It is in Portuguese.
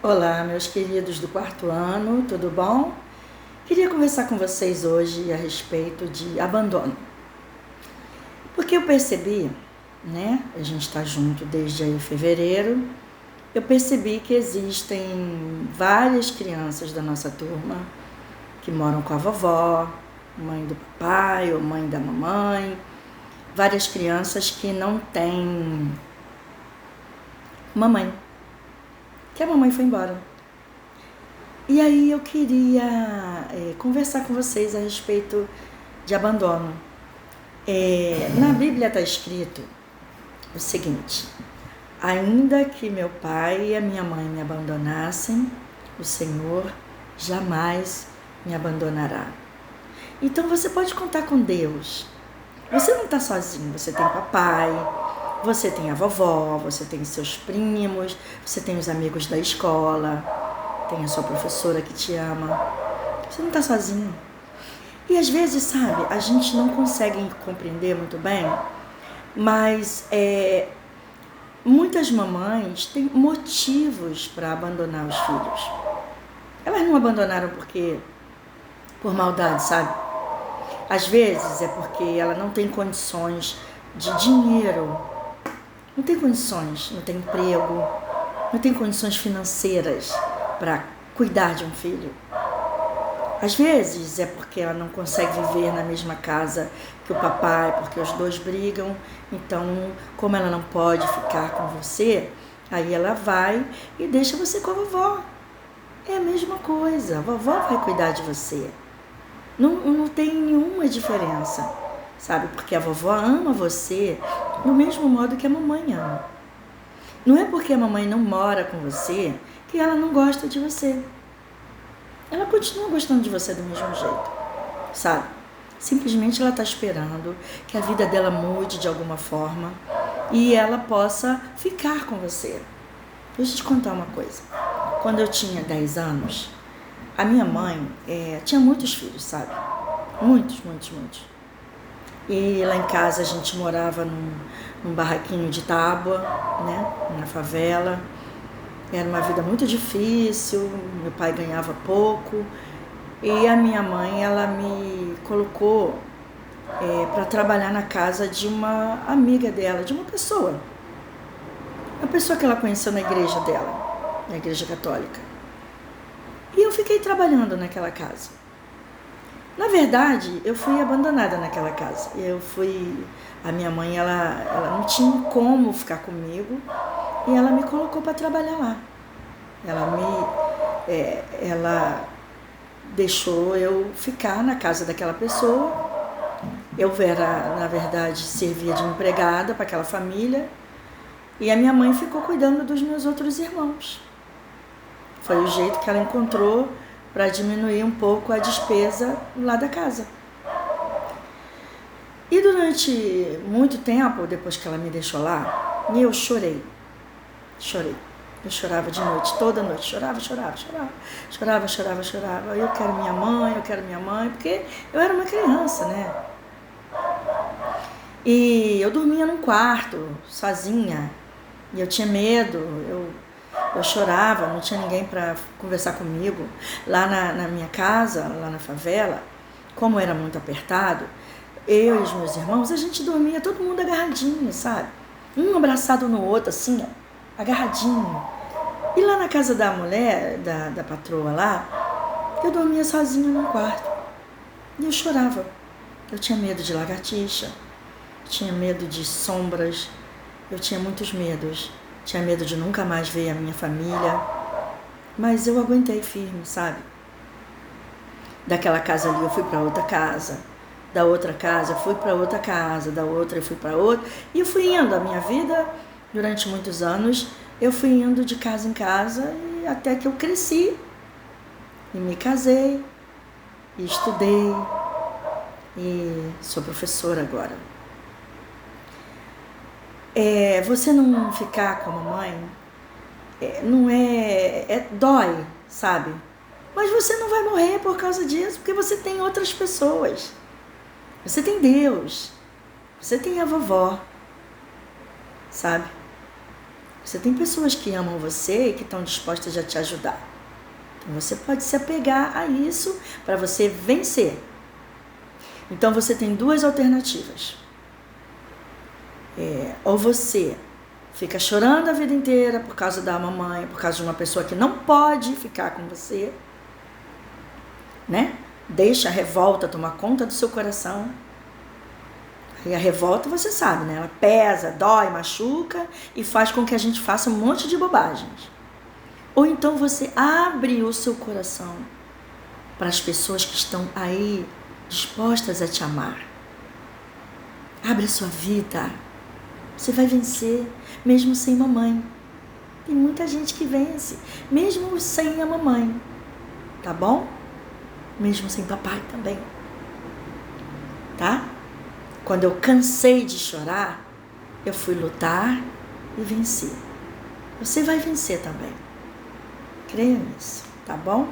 Olá, meus queridos do quarto ano, tudo bom? Queria conversar com vocês hoje a respeito de abandono. Porque eu percebi, né? A gente está junto desde aí fevereiro. Eu percebi que existem várias crianças da nossa turma que moram com a vovó, mãe do papai ou mãe da mamãe. Várias crianças que não têm mamãe, que a mamãe foi embora. E aí eu queria conversar com vocês a respeito de abandono. Na Bíblia está escrito o seguinte: ainda que meu pai e a minha mãe me abandonassem, o Senhor jamais me abandonará. Então você pode contar com Deus. Você não está sozinho, você tem papai, você tem a vovó, você tem seus primos, você tem os amigos da escola, tem a sua professora que te ama. Você não está sozinho. E às vezes, sabe, a gente não consegue compreender muito bem, mas muitas mamães têm motivos para abandonar os filhos. Elas não abandonaram por maldade, sabe? Às vezes é porque ela não tem condições de dinheiro, não tem condições, não tem emprego, não tem condições financeiras para cuidar de um filho. Às vezes é porque ela não consegue viver na mesma casa que o papai, porque os dois brigam. Então, como ela não pode ficar com você, aí ela vai e deixa você com a vovó. É a mesma coisa, a vovó vai cuidar de você. Não tem nenhuma diferença, sabe? Porque a vovó ama você do mesmo modo que a mamãe ama. Não é porque a mamãe não mora com você que ela não gosta de você. Ela continua gostando de você do mesmo jeito, sabe? Simplesmente ela está esperando que a vida dela mude de alguma forma e ela possa ficar com você. Deixa eu te contar uma coisa. Quando eu tinha 10 anos, a minha mãe tinha muitos filhos, sabe? Muitos. E lá em casa a gente morava num barraquinho de tábua, né? Na favela. Era uma vida muito difícil, meu pai ganhava pouco. E a minha mãe, ela me colocou para trabalhar na casa de uma amiga dela, de uma pessoa. Uma pessoa que ela conheceu na igreja dela, na igreja católica. E eu fiquei trabalhando naquela casa. Na verdade, eu fui abandonada naquela casa. A minha mãe, ela não tinha como ficar comigo e ela me colocou para trabalhar lá. Ela deixou eu ficar na casa daquela pessoa. Eu na verdade, servia de empregada para aquela família e a minha mãe ficou cuidando dos meus outros irmãos. Foi o jeito que ela encontrou para diminuir um pouco a despesa lá da casa. E durante muito tempo, depois que ela me deixou lá, eu chorei. Eu chorava de noite, toda noite. Chorava. Eu quero minha mãe, porque eu era uma criança, né? E eu dormia num quarto, sozinha. E eu tinha medo, eu chorava, não tinha ninguém para conversar comigo. Lá na minha casa, lá na favela, como era muito apertado, eu e os meus irmãos, a gente dormia todo mundo agarradinho, sabe? Um abraçado no outro, assim, agarradinho. E lá na casa da mulher, da patroa lá, eu dormia sozinha num quarto. E eu chorava. Eu tinha medo de lagartixa, tinha medo de sombras, eu tinha muitos medos. Tinha medo de nunca mais ver a minha família. Mas eu aguentei firme, sabe? Daquela casa ali eu fui para outra casa. Da outra casa eu fui para outra casa. Da outra eu fui para outra. E eu fui indo. A minha vida, durante muitos anos, eu fui indo de casa em casa e até que eu cresci. E me casei. E estudei. E sou professora agora. Você não ficar com a mamãe, não dói, sabe? Mas você não vai morrer por causa disso, porque você tem outras pessoas. Você tem Deus, você tem a vovó, sabe? Você tem pessoas que amam você e que estão dispostas a te ajudar. Então você pode se apegar a isso para você vencer. Então você tem duas alternativas. Ou você fica chorando a vida inteira por causa da mamãe, por causa de uma pessoa que não pode ficar com você, né? Deixa a revolta tomar conta do seu coração. E a revolta, você sabe, né? Ela pesa, dói, machuca e faz com que a gente faça um monte de bobagens. Ou então você abre o seu coração para as pessoas que estão aí dispostas a te amar. Abre a sua vida. Você vai vencer, mesmo sem mamãe. Tem muita gente que vence, mesmo sem a mamãe. Tá bom? Mesmo sem papai também. Tá? Quando eu cansei de chorar, eu fui lutar e venci. Você vai vencer também. Creia nisso, tá bom?